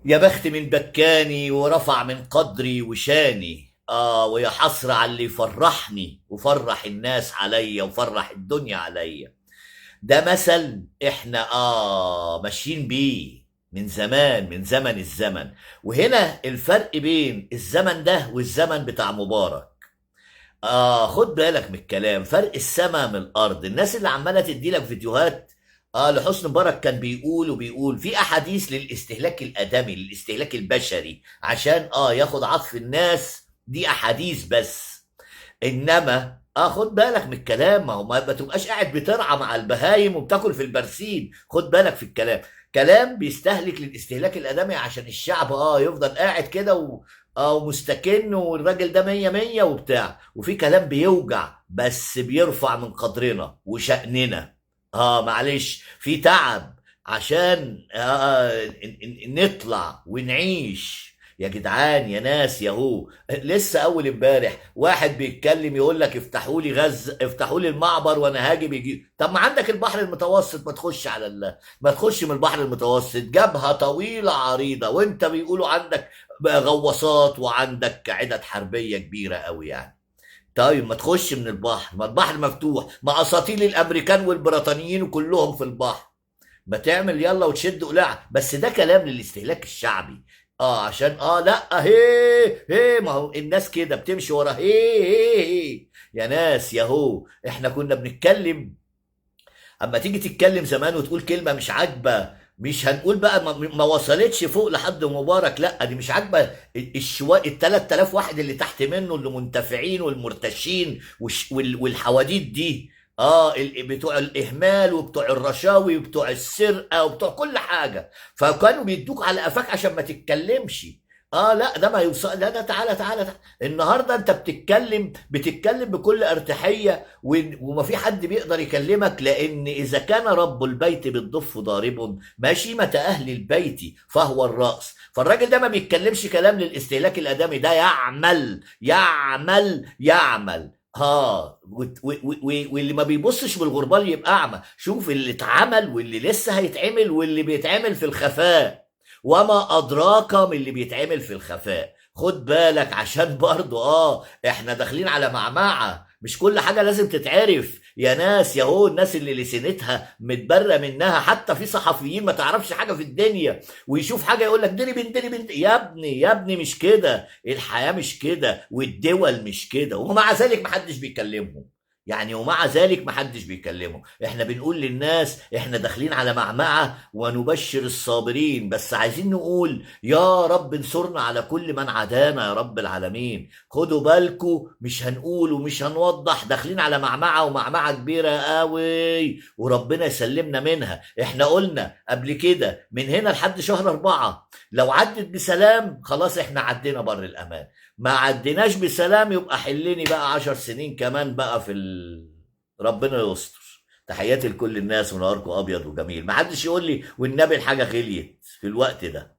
يا بخت من بكاني ورفع من قدري وشاني، ويا حسرة على اللي يفرحني وفرح الناس عليا وفرح الدنيا عليا. ده مثل احنا ماشيين بيه من زمان، من زمن الزمن. وهنا الفرق بين الزمن ده والزمن بتاع مبارك. خد بالك من الكلام، فرق السما من الارض. الناس اللي عماله تدي لك فيديوهات لحسني مبارك كان بيقول في احاديث للاستهلاك الادمي، للاستهلاك البشري، عشان ياخد عطف الناس، دي احاديث بس. انما خد بالك من الكلام، ما هو ما تبقاش قاعد بترعى مع البهايم وبتاكل في البرسيم. خد بالك في الكلام، كلام بيستهلك للاستهلاك الادمي عشان الشعب يفضل قاعد كده ومستكن، والراجل ده مية مية وبتاع. وفي كلام بيوجع بس بيرفع من قدرنا وشأننا. معلش في تعب عشان نطلع ونعيش. يا جدعان يا ناس ياهو، لسه اول امبارح واحد بيتكلم يقول لك افتحوا لي غزه، افتحوا لي المعبر وانا هاجي بيجي. طب ما عندك البحر المتوسط، ما تخش على ما تخش من البحر المتوسط، جبهه طويله عريضه، وانت بيقولوا عندك بقى غواصات وعندك عدد حربيه كبيره قوي يعني. طيب ما تخش من البحر، ما البحر مفتوح، ما اساطيل الامريكان والبريطانيين كلهم في البحر. ما تعمل يلا وتشد قلاع. بس ده كلام للاستهلاك الشعبي. عشان لا هي هي، ما هو الناس كده بتمشي ورا هي. يا ناس ياهو، احنا كنا بنتكلم. اما تيجي تتكلم زمان وتقول كلمة مش عاجبة، مش هنقول بقى ما وصلتش فوق لحد مبارك، لا دي مش عاجبة. ال 3000 واحد اللي تحت منه اللي منتفعين والمرتشين والحواديت دي. بتوع الاهمال وبتوع الرشاوي وبتوع السرقة وبتوع كل حاجة. فكانوا بيدوك على قفاك عشان ما تتكلمش. لا ده ما يوصل، لا ده تعالى تعالى تعالى. النهارده انت بتتكلم بكل ارتياحيه، وما في حد بيقدر يكلمك، لان اذا كان رب البيت بالضف ضارب ماشيمة اهل البيت فهو الراس. فالراجل ده ما بيتكلمش كلام للاستهلاك الادمي، ده يعمل يعمل يعمل. واللي ما بيبصش بالغربال يبقى اعمى. شوف اللي اتعمل واللي لسه هيتعمل واللي بيتعمل في الخفاء، وما ادراك من اللي بيتعمل في الخفاء. خد بالك عشان برضو احنا داخلين على معمعة، مش كل حاجة لازم تتعرف يا ناس ياهو. الناس اللي لسنتها متبرة منها، حتى في صحفيين ما تعرفش حاجة في الدنيا، ويشوف حاجة يقول لك ديني بنت ديني بنت. يا ابني يا ابني مش كده، الحياة مش كده والدول مش كده، ومع ذلك محدش بيكلمهم. يعني ومع ذلك محدش بيكلمه. احنا بنقول للناس احنا داخلين على معمعة ونبشر الصابرين، بس عايزين نقول يا رب انصرنا على كل من عادانا يا رب العالمين. خدوا بالكم، مش هنقول ومش هنوضح، داخلين على معمعة ومعمعة كبيرة قوي وربنا يسلمنا منها. احنا قلنا قبل كده من هنا لحد شهر 4 لو عدت بسلام خلاص احنا عدينا بر الأمان. ما عديناش بسلام يبقى حلني بقى 10 سنين كمان بقى ربنا يستر. تحياتي لكل الناس ونهاركم ابيض وجميل. ما حدش يقول لي والنبي الحاجه غليت في الوقت ده.